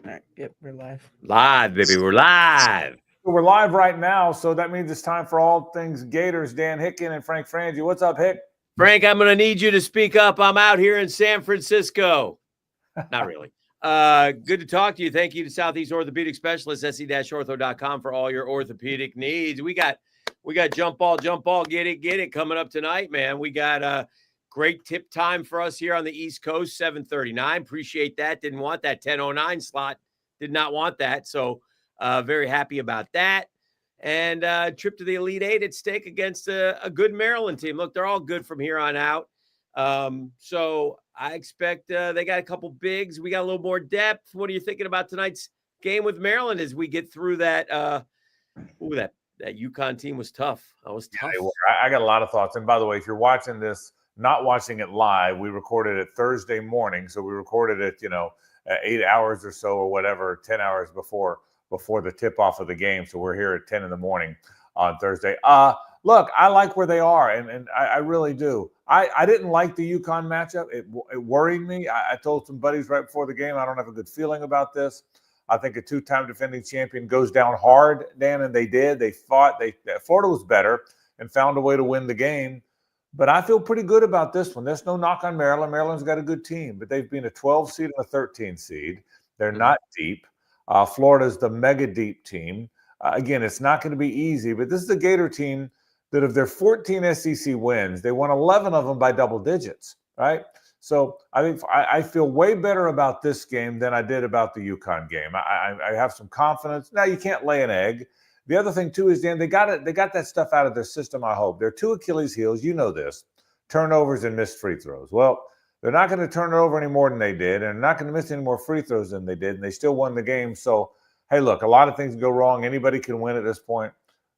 All right. Yep, we're live. Live, baby. We're live. We're live right now, so that means it's time for all things Gators. Dan Hicken and Frangie. What's up, Hick? Frank, I'm going to need you to speak up. I'm out here in San Francisco. Not really. Good to talk to you. Thank you to Southeast Orthopedic Specialist, se-ortho.com for all your orthopedic needs. We got jump ball, get it coming up tonight, man. We got a great tip time for us here on the East Coast, 7:39. Appreciate that. Didn't want that 10:09 slot. Did not want that. So very happy about that. And trip to the Elite Eight at stake against a good Maryland team. Look, they're all good from here on out. So I expect they got a couple bigs. We got a little more depth. What are you thinking about tonight's game with Maryland as we get through that? That UConn team was tough. That was tough. I got a lot of thoughts. And by the way, if you're watching this, not watching it live, we recorded it Thursday morning. So we recorded it, 8 hours or so or whatever, 10 hours before the tip-off of the game. So we're here at 10 in the morning on Thursday. Look, I like where they are, and I really do. I didn't like the UConn matchup. It worried me. I told some buddies right before the game, I don't have a good feeling about this. I think a two-time defending champion goes down hard, Dan, and they did. They fought. Florida was better and found a way to win the game. But I feel pretty good about this one. There's no knock on Maryland. Maryland's got a good team, but they've been a 12 seed and a 13 seed. They're not deep. Florida's the mega deep team. Again, it's not going to be easy, but this is a Gator team that of their 14 SEC wins, they won 11 of them by double digits, right? So I think I feel way better about this game than I did about the UConn game. I have some confidence. Now, you can't lay an egg. The other thing, too, is, Dan, they got that stuff out of their system, I hope. There are two Achilles heels, you know this, turnovers and missed free throws. Well, they're not going to turn it over any more than they did, and they're not going to miss any more free throws than they did, and they still won the game. So, hey, look, a lot of things go wrong. Anybody can win at this point.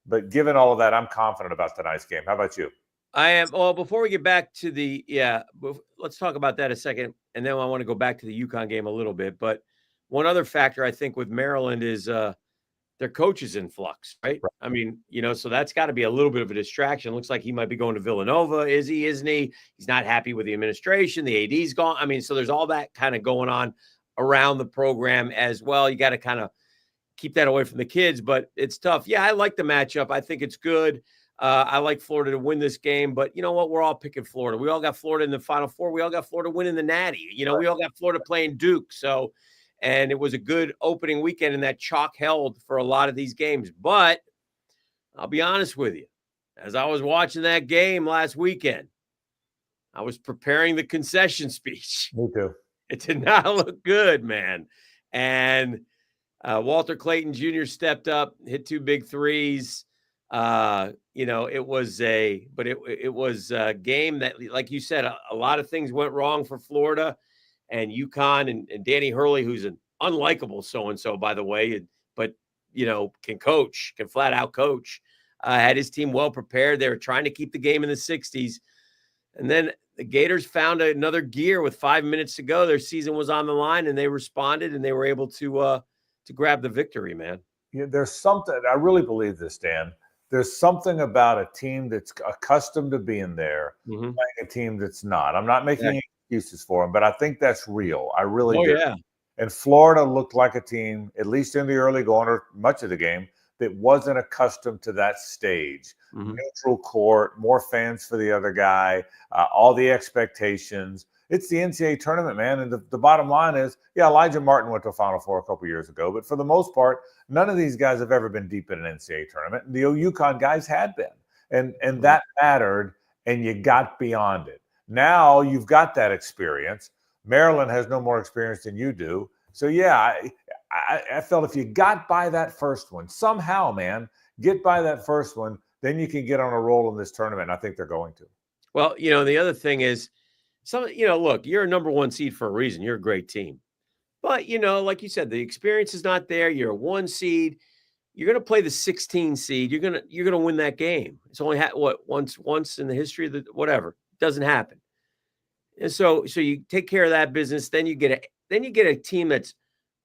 But given all of that, I'm confident about tonight's game. How about you? I am. Well, before we get back to let's talk about that a second, and then I want to go back to the UConn game a little bit. But one other factor I think with Maryland is their coach is in flux, right? I mean, so that's got to be a little bit of a distraction. Looks like he might be going to Villanova. Is he? Isn't he? He's not happy with the administration. The AD's gone. I mean, so there's all that kind of going on around the program as well. You got to kind of keep that away from the kids, but it's tough. Yeah, I like the matchup. I think it's good. I like Florida to win this game, but you know what? We're all picking Florida. We all got Florida in the Final Four. We all got Florida winning the Natty. We all got Florida playing Duke. So, and it was a good opening weekend, and that chalk held for a lot of these games. But I'll be honest with you. As I was watching that game last weekend, I was preparing the concession speech. Me too. It did not look good, man. And Walter Clayton Jr. stepped up, hit two big threes. It was a game that, like you said, a lot of things went wrong for Florida and UConn and Danny Hurley, who's an unlikable so-and-so, by the way, but, can flat out coach, had his team well prepared. They were trying to keep the game in the 60s. And then the Gators found another gear with 5 minutes to go. Their season was on the line, and they responded, and they were able to grab the victory, man. Yeah, there's something, I really believe this, Dan. There's something about a team that's accustomed to being there, playing a team that's not. I'm not making any excuses for them, but I think that's real. I really do. Yeah. And Florida looked like a team, at least in the early going or much of the game, that wasn't accustomed to that stage. Neutral court, more fans for the other guy, all the expectations. It's the NCAA tournament, man. And the bottom line is, Elijah Martin went to a Final Four a couple years ago. But for the most part, none of these guys have ever been deep in an NCAA tournament. And the UConn guys had been. And that mattered, and you got beyond it. Now you've got that experience. Maryland has no more experience than you do. So, I felt if you got by that first one, somehow, man, get by that first one, then you can get on a roll in this tournament. And I think they're going to. Well, the other thing is, look, you're a number one seed for a reason. You're a great team. But, like you said, the experience is not there. You're a 1 seed. You're going to play the 16 seed. You're going to win that game. It's only once in the history of whatever. It doesn't happen. And so you take care of that business. Then you get a team that's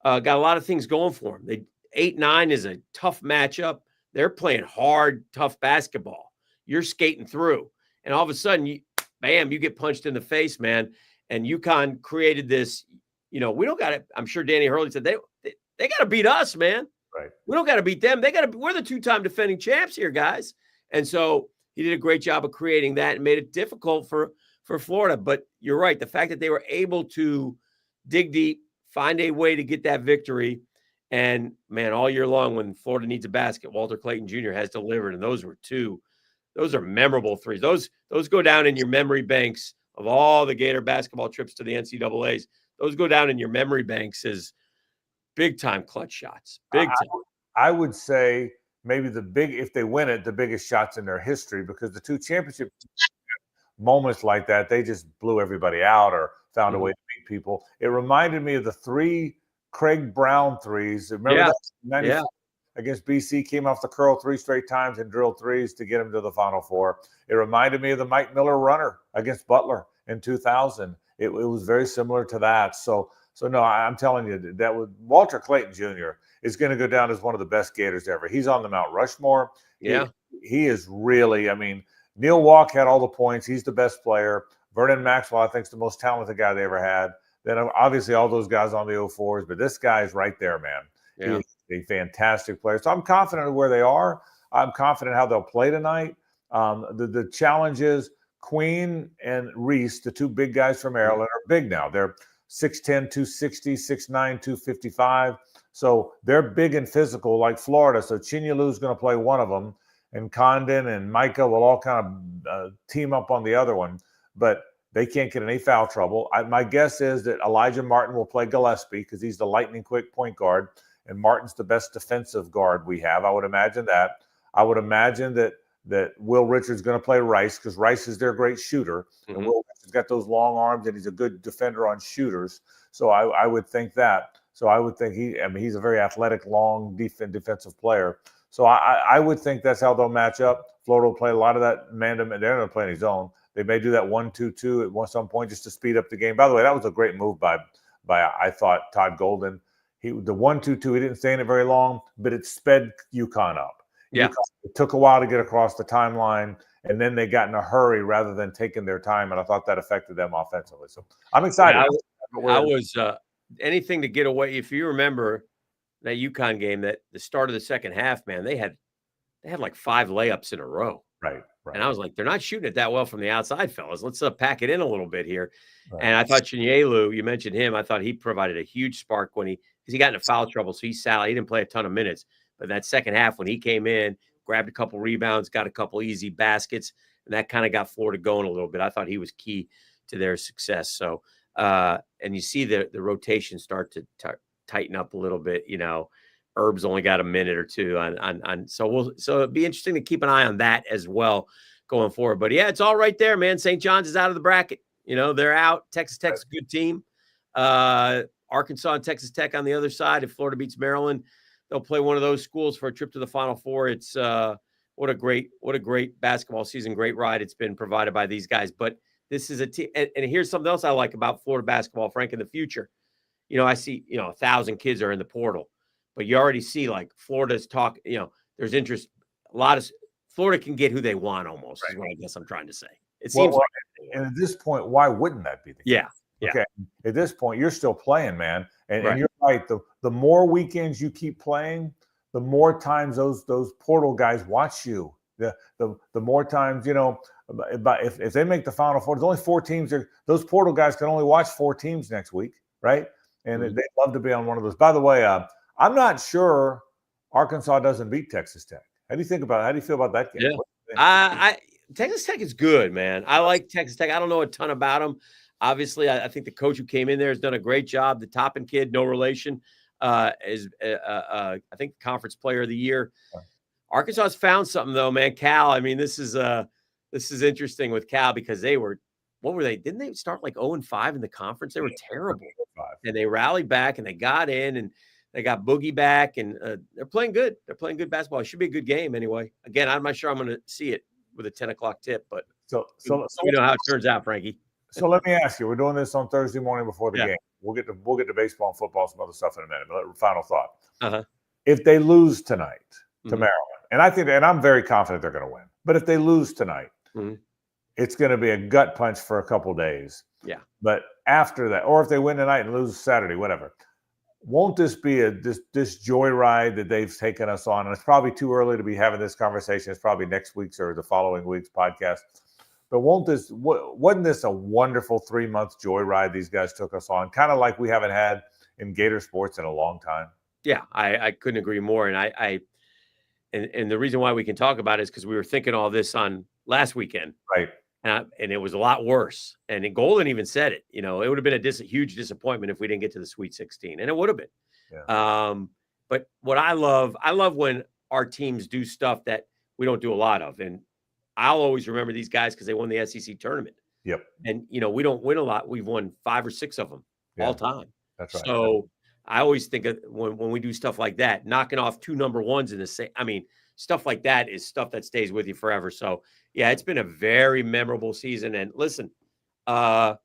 got a lot of things going for them. 8-9 is a tough matchup. They're playing hard, tough basketball. You're skating through. And all of a sudden, bam, you get punched in the face, man. And UConn created this, we don't got to. I'm sure Danny Hurley said they got to beat us, man. Right. We don't got to beat them. We're the 2-time defending champs here, guys. And so he did a great job of creating that and made it difficult for Florida. But you're right. The fact that they were able to dig deep, find a way to get that victory. And, man, all year long when Florida needs a basket, Walter Clayton Jr. has delivered. And those are memorable threes. Those go down in your memory banks of all the Gator basketball trips to the NCAAs. Those go down in your memory banks as big-time clutch shots. Big time. I would say maybe if they win it, the biggest shots in their history, because the two championship moments like that, they just blew everybody out or found a way to beat people. It reminded me of the 3 Craig Brown threes. Remember that? Against BC, came off the curl 3 straight times and drilled threes to get him to the Final Four. It reminded me of the Mike Miller runner against Butler in 2000. It was very similar to that. So no, I'm telling you that Walter Clayton Jr. is going to go down as one of the best Gators ever. He's on the Mount Rushmore. Yeah. He is really, Neil Walk had all the points. He's the best player. Vernon Maxwell, I think, is the most talented guy they ever had. Then obviously all those guys on the 04s, but this guy is right there, man. Yeah. He's a fantastic player. So I'm confident of where they are. I'm confident how they'll play tonight. The challenge is Queen and Reese, the 2 big guys from Maryland, are big now. They're 6'10", 260, 6'9", 255. So they're big and physical like Florida. So Chinyalu's going to play one of them, and Condon and Micah will all kind of team up on the other one. But they can't get any foul trouble. My guess is that Elijah Martin will play Gillespie because he's the lightning quick point guard, and Martin's the best defensive guard we have. I would imagine that. I would imagine that Will Richards is going to play Rice because Rice is their great shooter. And Will Richards got those long arms, and he's a good defender on shooters. So I would think that. So I would think he's a very athletic, long defensive player. So I would think that's how they'll match up. Florida will play a lot of that man-to-man. They're going to play in his zone. They may do that 1-2-2 at some point just to speed up the game. By the way, that was a great move by I thought Todd Golden. The 1-2-2, he didn't stay in it very long, but it sped UConn up. Yeah. It took a while to get across the timeline, and then they got in a hurry rather than taking their time, and I thought that affected them offensively. So I'm excited. I was anything to get away. If you remember that UConn game, that the start of the second half, man, they had like 5 layups in a row. Right. And I was like, they're not shooting it that well from the outside, fellas. Let's pack it in a little bit here. Right. And I thought Chinyalu, you mentioned him. I thought he provided a huge spark because he got into foul trouble. So he didn't play a ton of minutes. But that second half, when he came in, grabbed a couple rebounds, got a couple easy baskets, and that kind of got Florida going a little bit. I thought he was key to their success. So, and you see the rotation start to tighten up a little bit. Herb's only got a minute or two on. So it'd be interesting to keep an eye on that as well going forward. But yeah, it's all right there, man. St. John's is out of the bracket. They're out. Texas Tech's a good team. Arkansas and Texas Tech on the other side. If Florida beats Maryland, they'll play one of those schools for a trip to the Final Four. It's what a great basketball season, great ride it's been provided by these guys. But this is a team, and here's something else I like about Florida basketball, Frank, in the future. I see 1,000 kids are in the portal, but you already see like Florida's talk. There's interest. A lot of Florida can get who they want almost. Right. Is what I guess I'm trying to say. It seems. And at this point, why wouldn't that be the case? Yeah. Okay. At this point, you're still playing, man. And you're right. The more weekends you keep playing, the more times those portal guys watch you. The more times, if they make the Final Four, there's only 4 teams there. Those portal guys can only watch 4 teams next week, right? And they'd love to be on one of those. By the way, I'm not sure Arkansas doesn't beat Texas Tech. How do you feel about that game? Yeah. Texas Tech is good, man. I like Texas Tech. I don't know a ton about them. Obviously, I think the coach who came in there has done a great job. The Toppin kid, no relation, is I think the conference player of the year. Arkansas has found something though, man. Cal. I mean, this is interesting with Cal because what were they? Didn't they start like 0-5 in the conference? They were terrible, and they rallied back and they got in and they got Boogie back and they're playing good. They're playing good basketball. It should be a good game anyway. Again, I'm not sure I'm going to see it with a 10 o'clock tip, but so we know how it turns out, Frankie. So let me ask you, we're doing this on Thursday morning before the game. We'll get to baseball and football, some other stuff in a minute. But final thought. If they lose tonight to Maryland, and I'm very confident they're going to win, but if they lose tonight, it's going to be a gut punch for a couple days. Yeah. But after that, or if they win tonight and lose Saturday, whatever, won't this be this joyride that they've taken us on? And it's probably too early to be having this conversation. It's probably next week's or the following week's podcast. But wasn't this a wonderful 3-month joyride these guys took us on? Kind of like we haven't had in Gator sports in a long time. Yeah, I couldn't agree more. And the reason why we can talk about it is because we were thinking all this on last weekend. Right. And it was a lot worse. And Golden even said it. It would have been a huge disappointment if we didn't get to the Sweet 16. And it would have been. Yeah. But what I love when our teams do stuff that we don't do a lot of. And I'll always remember these guys because they won the SEC tournament. Yep. And, we don't win a lot. We've won 5 or 6 of them all time. That's right. So I always think of when we do stuff like that, knocking off 2 number ones in the same, stuff like that is stuff that stays with you forever. So yeah, it's been a very memorable season. And listen, I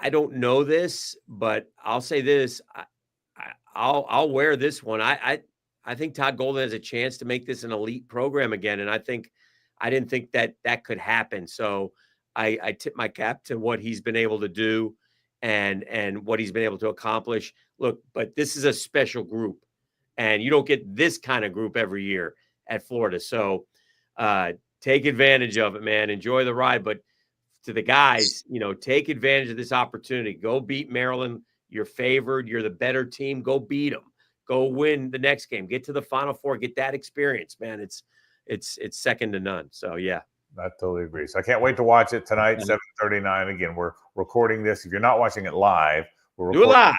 don't know this, but I'll say this. I'll wear this one. I think Todd Golden has a chance to make this an elite program again. And I didn't think that could happen. So I tip my cap to what he's been able to do and what he's been able to accomplish. Look, but this is a special group, and you don't get this kind of group every year at Florida. So take advantage of it, man. Enjoy the ride. But to the guys, take advantage of this opportunity. Go beat Maryland. You're favored. You're the better team. Go beat them. Go win the next game. Get to the Final Four. Get that experience, man. It's second to none. So yeah. I totally agree. So I can't wait to watch it tonight, 7:39. Again, we're recording this. If you're not watching it live, we're recording do it live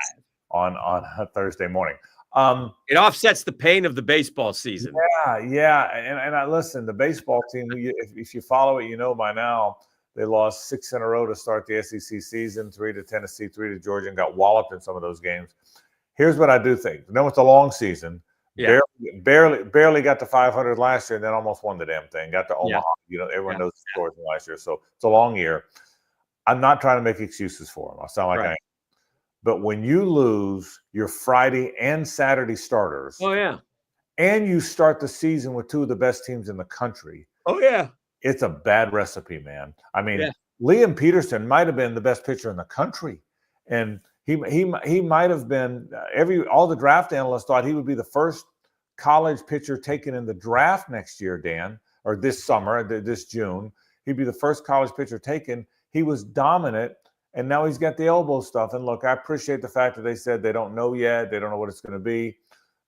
on a Thursday morning. It offsets the pain of the baseball season. Yeah. And I listen, the baseball team, if you follow it, by now, they lost 6 in a row to start the SEC season, 3 to Tennessee, 3 to Georgia, and got walloped in some of those games. Here's what I do think. Then it's a long season. Yeah. Barely got to 500 last year, and then almost won the damn thing. Got to Omaha. Everyone knows the scores from last year. So it's a long year. I'm not trying to make excuses for them. I sound like I am. But when you lose your Friday and Saturday starters, and you start the season with 2 of the best teams in the country, it's a bad recipe, man. Liam Peterson might have been the best pitcher in the country, and he might have been all the draft analysts thought he would be the first college pitcher taken in the draft next year, Dan, or this summer, this June. He'd be the first college pitcher taken. He was dominant, and now he's got the elbow stuff. And look, I appreciate the fact that they said they don't know yet. They don't know what it's going to be.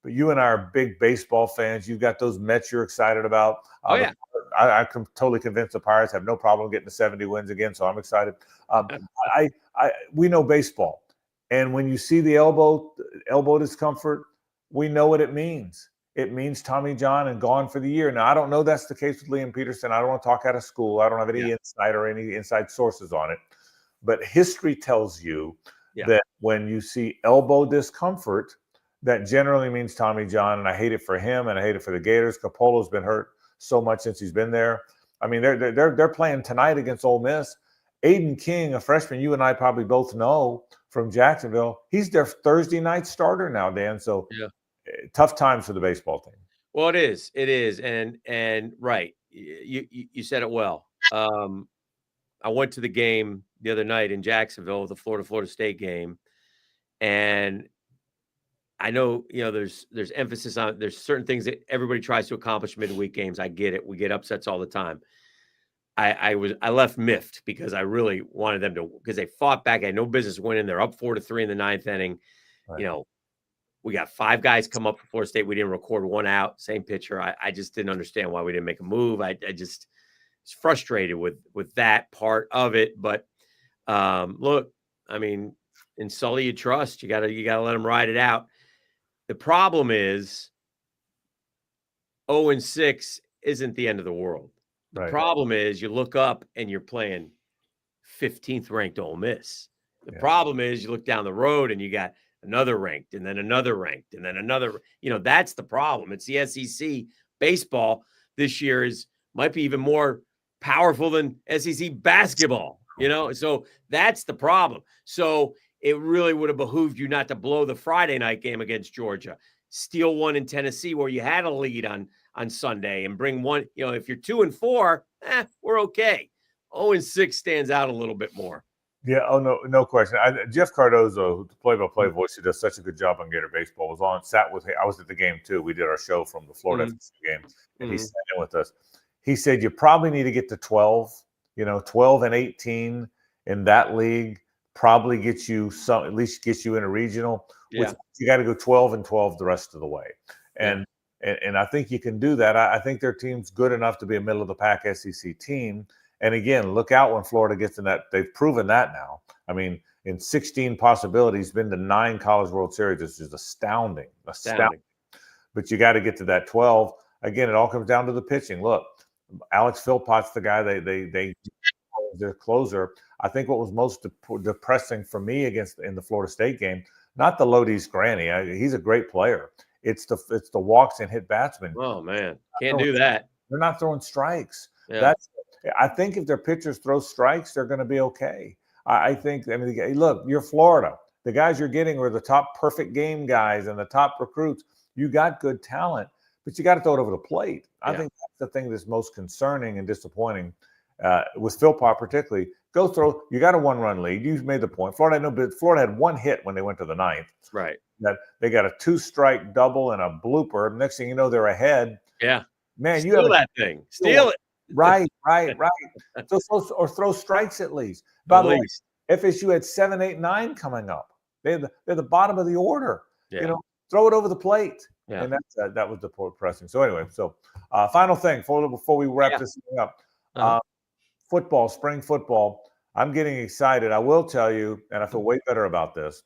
But you and I are big baseball fans. You've got those Mets you're excited about. I'm totally convinced the Pirates have no problem getting to 70 wins again, so I'm excited. We know baseball. And when you see the elbow discomfort, we know what it means. It means Tommy John and gone for the year. Now, I don't know that's the case with Liam Peterson. I don't want to talk out of school. I don't have any insight or any inside sources on it. But history tells you that when you see elbow discomfort, that generally means Tommy John. And I hate it for him, and I hate it for the Gators. Capolo's been hurt so much since he's been there. They're playing tonight against Ole Miss. Aiden King, a freshman you and I probably both know from Jacksonville, he's their Thursday night starter now, Dan. So tough times for the baseball team. Well, it is. And right. You said it well. I went to the game the other night in Jacksonville, the Florida State game. And I know, there's emphasis on, there's certain things that everybody tries to accomplish midweek games. I get it. We get upsets all the time. I left miffed because I really wanted them to, because they fought back. I had no business winning. They're up 4-3 in the 9th inning. Right. We got 5 guys come up for Florida State. We didn't record 1 out, same pitcher. I just didn't understand why we didn't make a move. I just was frustrated with that part of it. But look, in Sully you trust. You gotta let them ride it out. The problem is 0-6 isn't the end of the world. The problem is you look up and you're playing 15th ranked Ole Miss. The problem is you look down the road and you got another ranked and then another ranked and then another. That's the problem. It's the SEC baseball this year might be even more powerful than SEC basketball, So that's the problem. So it really would have behooved you not to blow the Friday night game against Georgia, steal one in Tennessee where you had a lead on Sunday and bring one, if you're 2-4, we're okay. 0-6 stands out a little bit more. Yeah. Oh, no question. Jeff Cardozo, who's the play-by-play voice, who does such a good job on Gator baseball, I was at the game too. We did our show from the Florida FSU game, and he sat in with us. He said you probably need to get to 12. 12 and 18 in that league probably gets you at least gets you in a regional. Which you got to go 12 and 12 the rest of the way. And I think you can do that. I think their team's good enough to be a middle of the pack SEC team. And again, look out when Florida gets in that. They've proven that now. I mean, in 16 possibilities, been to 9 College World Series. It's just astounding. But you got to get to that 12. Again, it all comes down to the pitching. Look, Alex Philpott's the guy they their closer. I think what was most depressing for me in the Florida State game, not the Lodi's Granny. He's a great player. It's the walks and hit batsmen. Oh man, can't do that. They're not throwing strikes. Yeah. I think if their pitchers throw strikes, they're going to be okay. I think. I mean, look, you're Florida. The guys you're getting are the top perfect game guys and the top recruits. You got good talent, but you got to throw it over the plate. I think that's the thing that's most concerning and disappointing with Philpott particularly. Go throw. You got a 1-run lead. You've made the point. Florida had 1 hit when they went to the 9th. Right. That they got a 2-strike double and a blooper. Next thing you know, they're ahead. Yeah. Man, steal you that thing. Steal it. Right. Or throw strikes at least. By the way, FSU had 7, 8, 9 coming up. They're the bottom of the order. Yeah. Throw it over the plate. Yeah. And that was the pressing. So anyway, final thing before we wrap this thing up. Football, spring football. I'm getting excited. I will tell you, and I feel way better about this,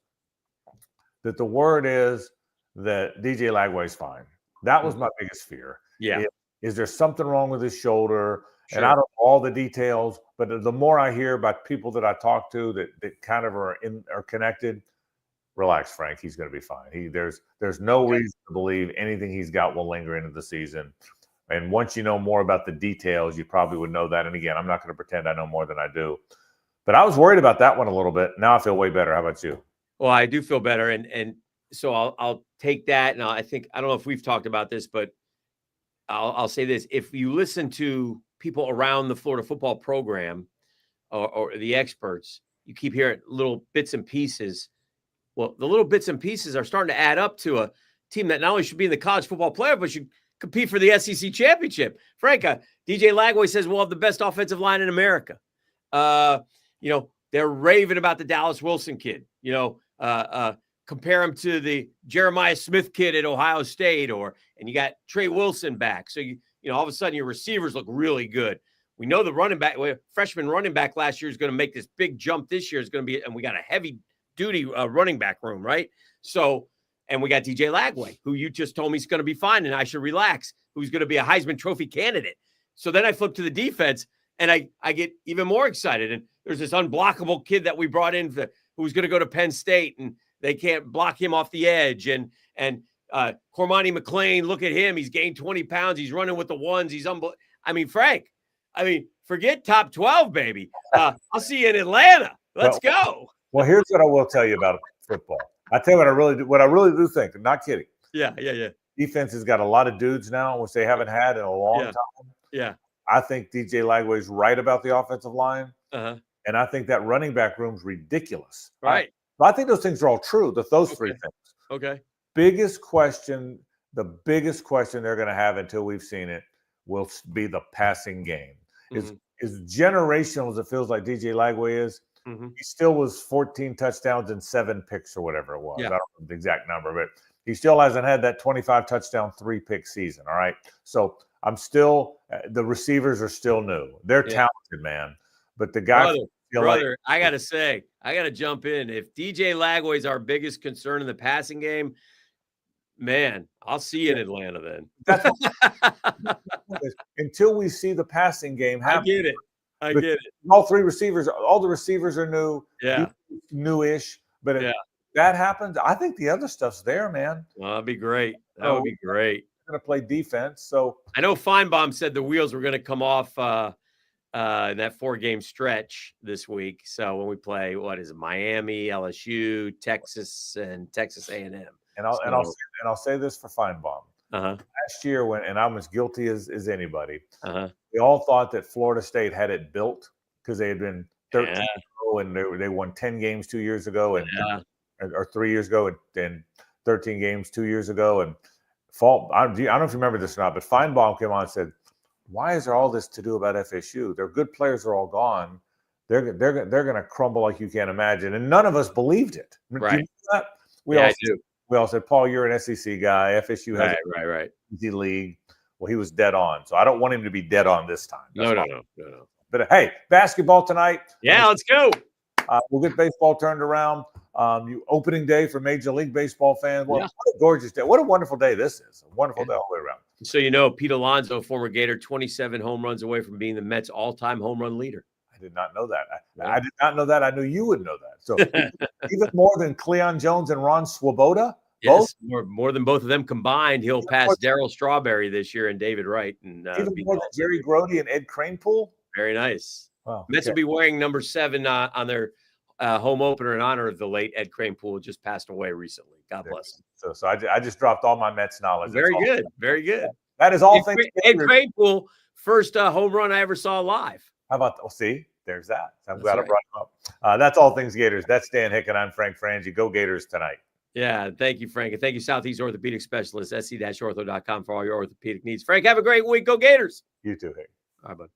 that the word is that DJ Lagway's fine. That was my biggest fear. Yeah. Is there something wrong with his shoulder? Sure. And I don't know all the details, but the more I hear about people that I talk to that kind of are connected, relax, Frank. He's going to be fine. There's no reason to believe anything he's got will linger into the season. And once you know more about the details, you probably would know that. And again, I'm not going to pretend I know more than I do. But I was worried about that one a little bit. Now I feel way better. How about you? Well, I do feel better, and so I'll take that. And I don't know if we've talked about this, but I'll say this: if you listen to people around the Florida football program or the experts, you keep hearing little bits and pieces. Well, the little bits and pieces are starting to add up to a team that not only should be in the college football playoff, but should compete for the SEC championship. Frank, DJ Lagway says we'll have the best offensive line in America. They're raving about the Dallas Wilson kid. Compare him to the Jeremiah Smith kid at Ohio State, and you got Trey Wilson back. So all of a sudden your receivers look really good. We know the freshman running back last year is going to make this big jump this year. Is going to be, and we got a heavy duty running back room, right? So, and we got DJ Lagway, who you just told me is going to be fine and I should relax, who's going to be a Heisman Trophy candidate. So then I flip to the defense and I get even more excited. And there's this unblockable kid that we brought in who's going to go to Penn State, and they can't block him off the edge. And Cormani McClain, look at him. He's gained 20 pounds. He's running with the ones. He's Frank, forget top 12, baby. I'll see you in Atlanta. Let's go. Well, here's what I will tell you about football. I tell you what I really do think. I'm not kidding. Yeah. Defense has got a lot of dudes now, which they haven't had in a long time. Yeah. I think DJ Lagway's right about the offensive line. And I think that running back room's ridiculous. Right. I think those things are all true. Those three things. Okay. The biggest question they're going to have until we've seen it will be the passing game. As generational as it feels like DJ Lagway is, he still was 14 touchdowns and 7 picks or whatever it was. Yeah. I don't know the exact number, but he still hasn't had that 25 touchdown, 3 pick season. All right. So I'm still, the receivers are still new. They're talented, man. But the guy, brother, I got to jump in. If DJ Lagway is our biggest concern in the passing game, man, I'll see you in Atlanta then. That's until we see the passing game happen. I get it. All the receivers are new. Yeah. Newish. But if that happens, I think the other stuff's there, man. Well, that'd be great. That would be great. We're going to play defense. So I know Feinbaum said the wheels were going to come off in that 4-game stretch this week. So when we play, Miami, LSU, Texas, and Texas A&M. And I'll say this for Feinbaum. Last year, and I'm as guilty as anybody, we all thought that Florida State had it built because they had been 13 and they won 10 games 2 years ago or 3 years ago and 13 games 2 years ago. And I don't know if you remember this or not, but Feinbaum came on and said, why is there all this to do about FSU? Their good players are all gone. They're going to crumble like you can't imagine. And none of us believed it. Right. Do you know that? We all said, Paul, you're an SEC guy. FSU has right. easy league. Well, he was dead on. So I don't want him to be dead on this time. No. But hey, basketball tonight. Yeah, let's go. We'll get baseball turned around. Opening day for Major League Baseball fans. What a gorgeous day. What a wonderful day this is. A wonderful day all the way around. So, Pete Alonso, former Gator, 27 home runs away from being the Mets' all-time home run leader. I did not know that. I did not know that. I knew you would know that. So even more than Cleon Jones and Ron Swoboda? Yes, more than both of them combined. He'll pass Darryl Strawberry this year and David Wright. And even more than Jerry Grody and Ed Kranepool? Very nice. Wow. Mets will be wearing number 7 on their home opener in honor of the late Ed Kranepool, who just passed away recently. God bless him. So I just dropped all my Mets knowledge. Very good. Very good. That is all things. Ed Kranepool, first home run I ever saw live. How about that? See, there's that. I'm glad I brought him up. That's all things Gators. That's Dan Hicken. I'm Frank Frangie. Go Gators tonight. Yeah, thank you, Frank. And thank you, Southeast Orthopedic Specialist, sc-ortho.com for all your orthopedic needs. Frank, have a great week. Go Gators. You too, Hick. All right, bud.